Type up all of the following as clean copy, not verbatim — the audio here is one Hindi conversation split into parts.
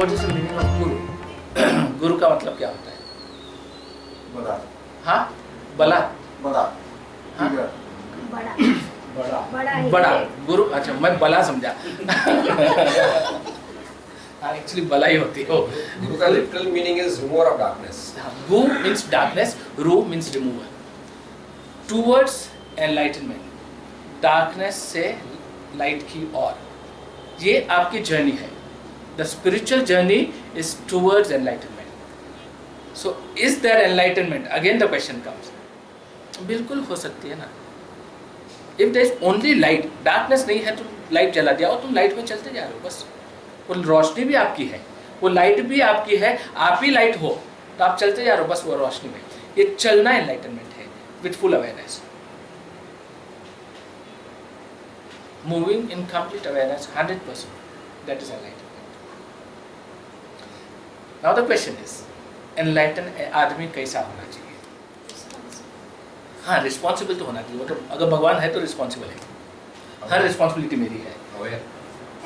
What is the meaning of गुरु? गुरु का मतलब क्या होता है? बड़ा हाँ, बला, बड़ा हाँ? बड़ा बड़ा बड़ा है बड़ा ये। गुरु, अच्छा मैं बला समझा। हाँ, एक्चुअली बला ही होती है। Guru का literal meaning is remover of darkness. गु मीन्स डार्कनेस, रू means remover, towards enlightenment, darkness से लाइट की ओर, ये आपकी जर्नी है। The spiritual journey is towards enlightenment. So is there enlightenment? Again the question comes. बिल्कुल हो सकती है ना। If there is only light, darkness नहीं है, तुम लाइट जला दिया और तुम लाइट में चलते जा रहे हो, बस वो रोशनी भी आपकी है, वो लाइट भी आपकी है, आप ही लाइट हो, तो आप चलते जा रहे हो बस वो रोशनी में। ये चलना एनलाइटनमेंट है, with full awareness, moving in complete awareness 100%, that is enlightenment. Now the question is, enlighten आदमी कैसा होना चाहिए? हाँ, रिस्पॉन्सिबल तो होना चाहिए, वो तो अगर भगवान है तो रिस्पॉन्सिबल है, हर रिस्पॉन्सिबिलिटी मेरी है। Aware.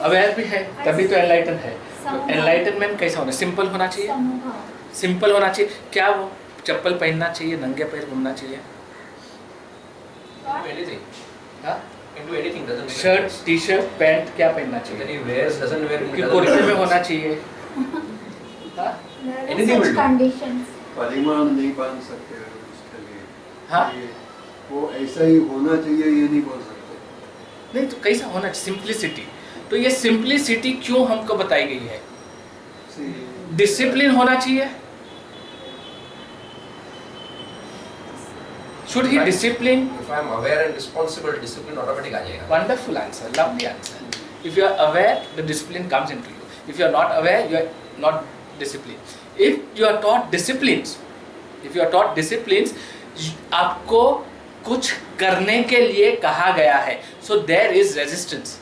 अवेयर भी है, तभी तो एनलाइटन है। तो एनलाइटनमेंट कैसा होना? सिंपल होना चाहिए, समूह। सिंपल होना चाहिए। क्या वो चप्पल पहनना चाहिए, नंगे पैर घूमना चाहिए? Do anything. हाँ, Can do anything. Doesn't make shirt, difference. T shirt, pant क्या पहनना Then चाहिए? he wears, doesn't wear. कि doesn't कुर्ते make में होना difference. चाहिए? हाँ, Anything will do. कंडीशंस। परिमाण नहीं बांध सकते हैं उसके लिए। हाँ? ये वो ऐसा ही होना चाहिए ये नहीं बोल सकते। नहीं तो कैसा होना चाहिए? सिंप्लिसिटी। तो ये सिंप्लिसिटी क्यों हमको बताई गई है? डिसिप्लिन होना चाहिए। Should he discipline? If I am aware and responsible, discipline automatic आ जाएगा. Wonderful answer, lovely answer. If you are aware, the discipline comes into you. If you are not aware, you are not disciplined. If you are taught disciplines, आपको कुछ करने के लिए कहा गया है, so there is resistance.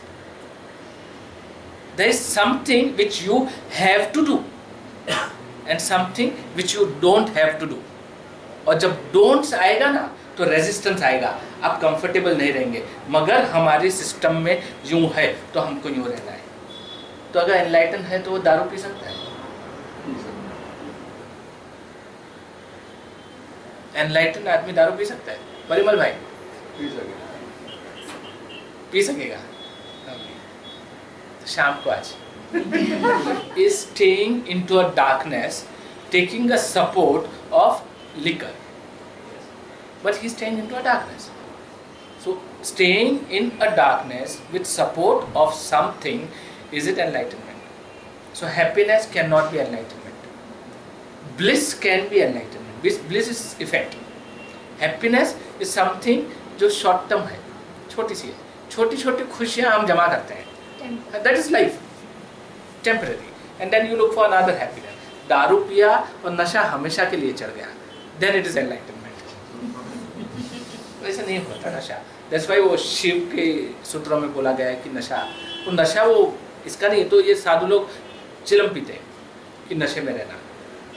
There is something which you have to do and something which you don't have to do. और जब don'ts आएगा ना तो रेजिस्टेंस आएगा, आप कंफर्टेबल नहीं रहेंगे। मगर हमारे सिस्टम में यूं है तो हमको यूं रहना है। तो अगर एनलाइटन है तो वो दारू पी सकता है? एनलाइटन आदमी दारू पी सकता है? परिमल भाई पी सके। पी सकेगा? तो शाम को आज is staying into a darkness, taking a support of liquor, but he's staying into a darkness. So staying in a darkness with support of something, is it enlightenment? So happiness cannot be enlightenment. Bliss can be enlightenment. Bliss is effect. Happiness is something जो short term है, छोटी सी है, छोटी छोटी खुशियाँ हम जमा करते हैं, that is life, temporary, and then you look for another happiness. दारू पिया और नशा हमेशा के लिए चढ़ गया, then it is enlightenment. वैसे नहीं होता नशा। That's why वो शिव के सूत्रों में बोला गया है कि नशा, वो नशा वो इसका नहीं। तो ये साधु लोग चिलम पीते हैं कि नशे में रहना,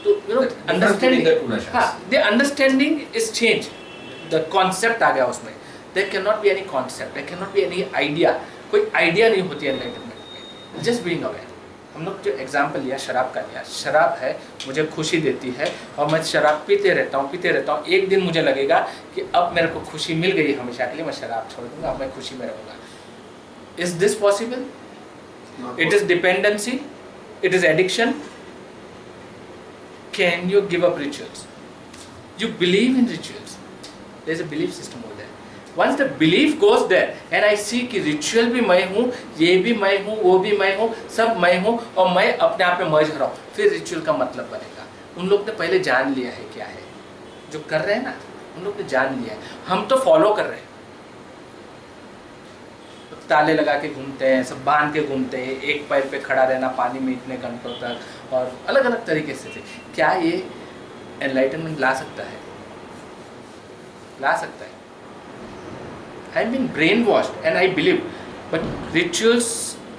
तो you know understanding, हाँ, the understanding is changed, the concept आ गया उसमें। There cannot be any concept, there cannot be any idea, कोई आइडिया नहीं होती एनलाइटनमेंट में, जस्ट बीइंग अवेयर। हम लोग जो एग्जाम्पल लिया शराब का लिया, शराब है, मुझे खुशी देती है और मैं शराब पीते रहता हूँ। एक दिन मुझे लगेगा कि अब मेरे को खुशी मिल गई हमेशा के लिए, मैं शराब छोड़ दूंगा, अब मैं खुशी में रहूँगा। Is this possible? It is dependency, it is addiction. Can you give up rituals? You believe in rituals, there is a belief system over there. Once the belief goes there and I see कि रिचुअल भी मैं हूँ, ये भी मैं हूँ, वो भी मैं हूँ, सब मैं हूँ और मैं अपने आप में मर्ज हो रहा हूँ, फिर रिचुअल का मतलब बनेगा। उन लोग ने पहले जान लिया है क्या है जो कर रहे हैं ना, उन लोग ने जान लिया है, हम तो फॉलो कर रहे हैं। ताले लगा के घूमते हैं, सब बांध के घूमते हैं, एक पैर पे खड़ा रहना पानी में इतने घंटों तक, और अलग अलग तरीके से। क्या ये एनलाइटनमेंट ला सकता है? ला सकता है। I've been brainwashed and I believe, but rituals,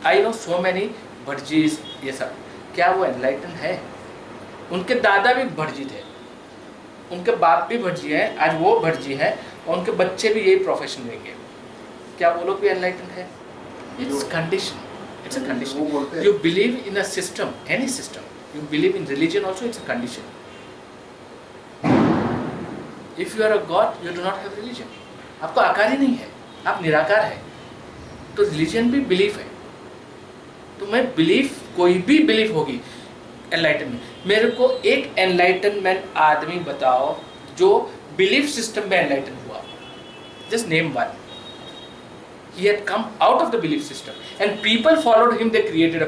I know so many भटजीज, ये सब, क्या वो एनलाइटन है? उनके दादा भी भटजी थे, उनके बाप भी भटजी हैं, आज वो भटजी हैं और उनके बच्चे भी यही प्रोफेशन लेंगे। क्या वो लोग भी एनलाइटन है? इट्स कंडीशन, It's a वो conditioning. बोलते हैं You believe in a system, any system. You believe in religion also, it's a condition. If you are a God, you do not have religion. आपको आकार ही नहीं है, आप निराकार है. तो रिलीजन भी बिलीफ है. तो मैं बिलीफ, कोई भी बिलीफ होगी एनलाइटनमेंट. मेरे को एक एनलाइटनमेंट आदमी बताओ जो बिलीफ सिस्टम में एनलाइटन हुआ. Just name one. He had come out of the belief system and people followed him. They created a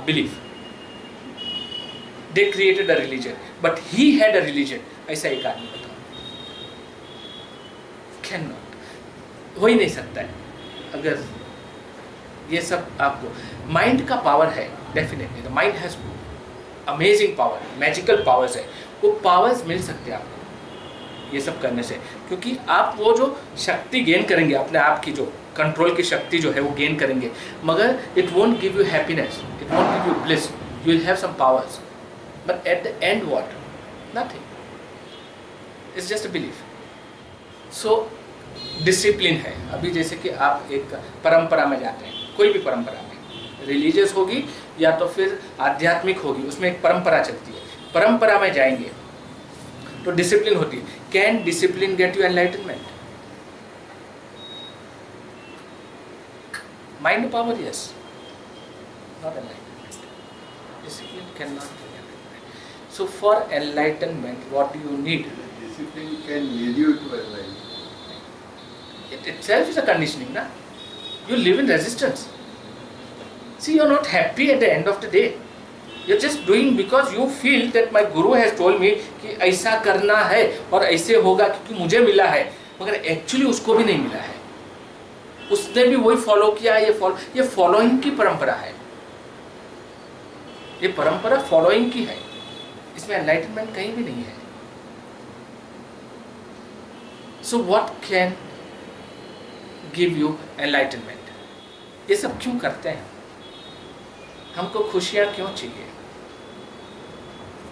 belief. They created a religion, but he had a religion. ऐसा एक आदमी बताओ. Cannot. हो ही नहीं सकता है. अगर ये सब आपको माइंड का पावर है, definitely the mind has amazing power, magical powers है. वो पावर्स मिल सकते हैं आपको ये सब करने से, क्योंकि आप वो जो शक्ति गेन करेंगे अपने आप की, जो कंट्रोल की शक्ति जो है वो गेन करेंगे, मगर it won't give you happiness, it won't give you bliss. You will have some powers, but at the end what? Nothing. It's just a belief. So discipline है. अभी जैसे कि आप एक परंपरा में जाते हैं, कोई भी परंपरा में, रिलीजियस होगी या तो फिर आध्यात्मिक होगी, उसमें एक परंपरा चलती है. परंपरा में जाएंगे तो डिसिप्लिन होती है. Can discipline get you enlightenment? Mind power, yes. Not enlightenment. Discipline cannot be enlightenment. So for enlightenment, what do you need? Discipline can lead you to enlightenment. It itself is a conditioning, na? You live in resistance. See, you're not happy at the end of the day. You're just doing because you feel that my guru has told me कि ऐसा करना है और ऐसे होगा क्योंकि मुझे मिला है, मगर एक्चुअली उसको भी नहीं मिला है. उसने भी वही फॉलो किया. ये फॉलोइंग की परंपरा है. ये परंपरा फॉलोइंग की है. इसमें एनलाइटनमेंट कहीं भी नहीं है. So what can give you enlightenment? ये सब क्यों करते हैं? हमको खुशियां क्यों चाहिए?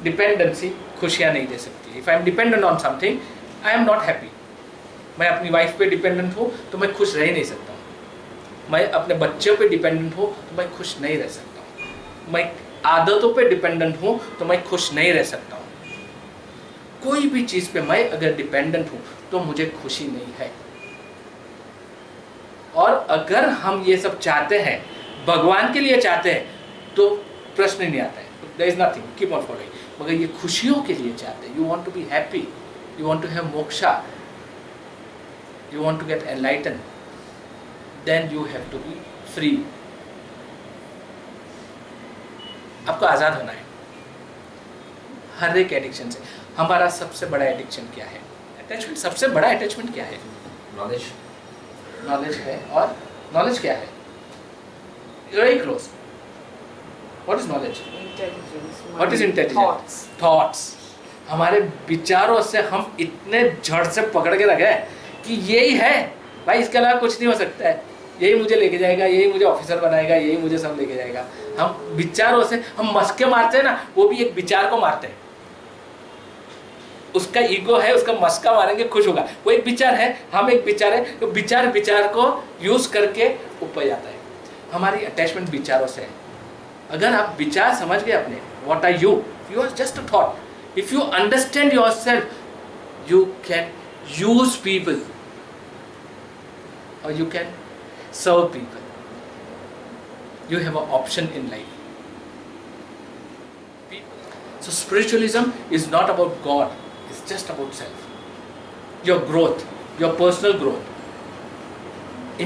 डिपेंडेंसी खुशियां नहीं दे सकती. If I am dependent on something, I am not happy. मैं अपनी वाइफ पे डिपेंडेंट हूँ तो मैं खुश रह नहीं सकता हूँ. मैं अपने बच्चों पे डिपेंडेंट हूँ तो मैं खुश नहीं रह सकता हूँ. मैं आदतों पे डिपेंडेंट हूँ तो मैं खुश नहीं रह सकता हूँ. कोई भी चीज़ पे मैं अगर डिपेंडेंट हूँ तो मुझे खुशी नहीं है. और अगर हम ये सब चाहते हैं, भगवान के लिए चाहते हैं, तो प्रश्न ही नहीं आता है. There is nothing, keep on following. मगर ये खुशियों के लिए चाहते हैं. You want to be happy, you want to have moksha, you want to get enlightened, then you have to be free. आपको आज़ाद होना है हर एक एडिक्शन से. हमारा सबसे बड़ा एडिक्शन क्या है? अटैचमेंट. सबसे बड़ा अटैचमेंट क्या है? Knowledge. नॉलेज है. और नॉलेज क्या है? Very close. What is knowledge? Intelligence. What is intelligence? Thoughts. हमारे विचारों से हम इतने झड़ से पकड़ के रखे कि यही है भाई, इसके अलावा कुछ नहीं हो सकता है. यही मुझे लेके जाएगा, यही मुझे ऑफिसर बनाएगा, यही मुझे सब लेके जाएगा. हम विचारों से हम मस्के मारते हैं ना, वो भी एक विचार को मारते हैं. उसका ईगो है, उसका मस्का मारेंगे, खुश होगा. वो एक विचार है, हम एक विचार है. तो विचार को यूज करके ऊपर जाता है. हमारी अटैचमेंट विचारों से है. अगर आप विचार समझ गए अपने, what are you? You are just a thought. If you understand yourself, you can use people or you can serve people. You have an option in life. So spiritualism is not about God, it's just about self. Your growth, your personal growth.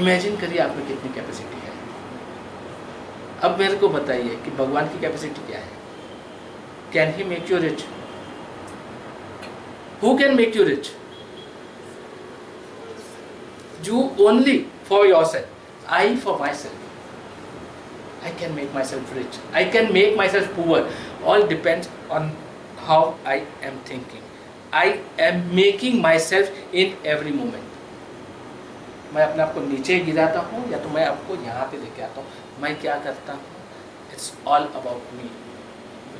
Imagine करिए आप में कितनी कैपेसिटी है. अब मेरे को बताइए कि भगवान की कैपेसिटी क्या है? Can he make you rich? Who can make you rich? You only for yourself. I for myself. I can make myself rich. I can make myself poor. All depends on how I am thinking. I am making myself in every moment. मैं अपने आप को नीचे गिराता हूँ या तो मैं आपको यहाँ पे लेके आता हूँ. मैं क्या करता हूँ? It's all about me.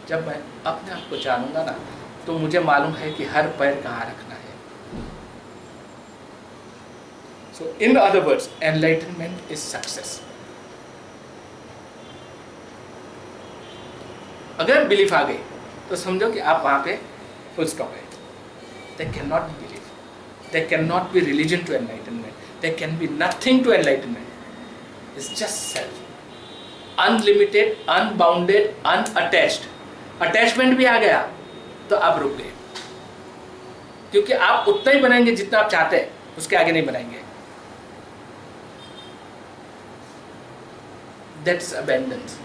जब मैं अपने आप को जानूंगा ना, तो मुझे मालूम है कि हर पैर कहाँ रखना है. So in other words, enlightenment is success. अगर बिलीफ आ गई तो समझो कि आप वहाँ पे फुल स्टॉप है. There cannot be belief. There cannot be religion to enlightenment. There can be nothing to enlightenment. It's just self. Unlimited, unbounded, unattached. Attachment भी आ गया तो आप रुक गए, क्योंकि आप उतना ही बनाएंगे जितना आप चाहते हैं, उसके आगे नहीं बनाएंगे. That's abundance.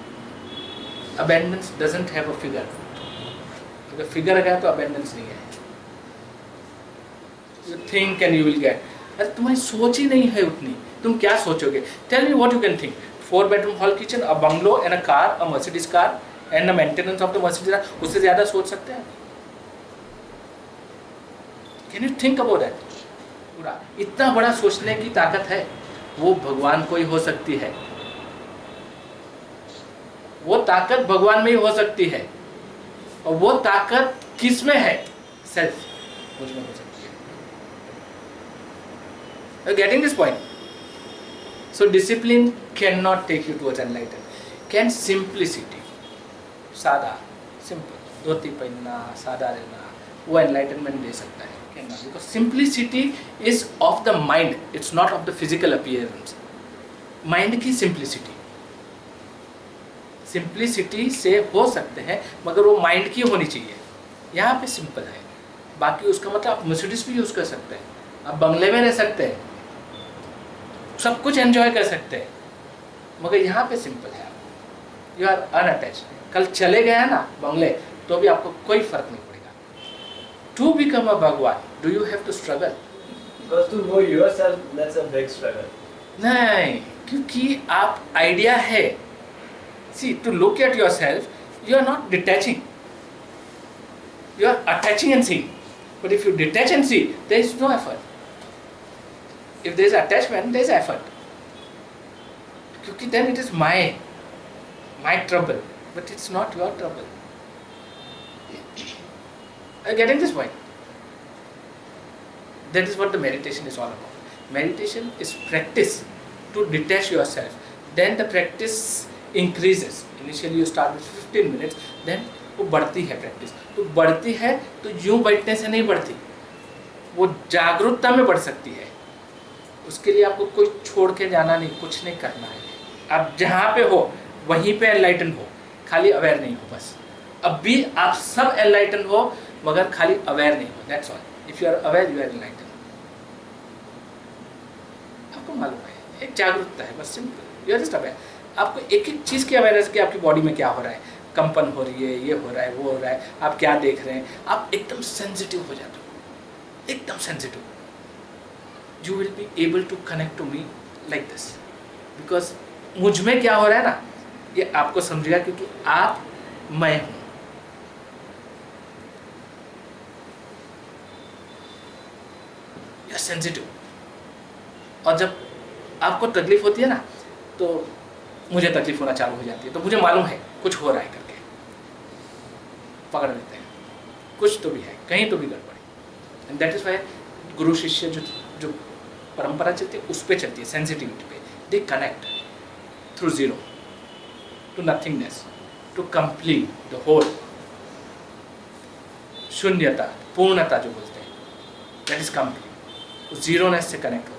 Abundance doesn't have a figure. अगर फिगर आ गया तो abundance नहीं है. You think and you will get. अरे तुम्हारी सोच ही नहीं है उतनी, तुम क्या सोचोगे? Tell me what you can think. 4-bedroom hall kitchen, a bungalow and a car, a Mercedes car and the maintenance of the Mercedes car. उससे ज़्यादा सोच सकते हैं? Can you think about that? पूरा इतना बड़ा सोचने की ताकत है, वो भगवान को ही हो सकती है. वो ताकत भगवान में ही हो सकती है, और वो ताकत किस में है? सेल्फ, मुझ में हो सकती है. Are you getting this point? So discipline cannot take you towards enlightenment. Can simplicity, सादा, simple, धोती पहनना, सादा रहना, वो enlightenment दे सकता है? Cannot, because simplicity is of the mind. It's not of the physical appearance. Mind की simplicity. सिंप्लिसिटी से हो सकते हैं, मगर वो माइंड की होनी चाहिए. यहाँ पे सिंपल है, बाकी उसका मतलब आप मर्सिडीज भी यूज़ कर सकते हैं, आप बंगले में रह सकते हैं, सब कुछ एंजॉय कर सकते हैं, मगर यहाँ पे सिंपल है. You are unattached. कल चले गया ना बंगले तो भी आपको कोई फर्क नहीं पड़ेगा. टू बिकम अ भगवान, do you have to struggle? Because to know yourself, that's a big struggle. नहीं, क्योंकि आप आइडिया है. See, to look at yourself, you are not detaching. You are attaching and seeing. But if you detach and see, there is no effort. If there is attachment, there is effort. Because then it is my trouble, but it's not your trouble. Are you getting this point? That is what the meditation is all about. Meditation is practice to detach yourself. Then the practice increases. Initially you start with 15 minutes, then वो बढ़ती है प्रैक्टिस. तो बढ़ती है तो यूं बैठने से नहीं बढ़ती, वो जागरूकता में बढ़ सकती है. उसके लिए आपको कोई छोड़ के जाना नहीं, कुछ नहीं करना है. आप जहाँ पे हो वहीं पे एनलाइटन हो, खाली अवेयर नहीं हो. बस अब भी आप सब एनलाइटन हो, मगर खाली अवेयर नहीं हो. That's all. If you are aware, you are enlighten. आपको मालूम है, एक जागरूकता है, बस simple. You are just aware. आपको एक एक चीज़ की अवेयरनेस कि आपकी बॉडी में क्या हो रहा है, कंपन हो रही है, ये हो रहा है, वो हो रहा है, आप क्या देख रहे हैं, आप एकदम सेंसिटिव हो जाते हो, एकदम sensitive. You will be able to connect to me like this, because मुझ में क्या हो रहा है ना, ये आपको समझेगा, क्योंकि आप मैं हूँ. You are sensitive. और जब आपको तकलीफ होती है ना, तो मुझे तकलीफ होना चालू हो जाती है. तो मुझे मालूम है कुछ हो रहा है करके पकड़ लेते हैं, कुछ तो भी है, कहीं तो भी गड़बड़ है. एंड दैट इज वाई गुरु शिष्य जो परंपरा चलती है उस पर चलती है, सेंसिटिविटी पे. They connect through zero to nothingness, to complete the whole. शून्यता, पूर्णता जो बोलते हैं, दैट इज कंप्लीट. जीरोनेस से कनेक्ट हो.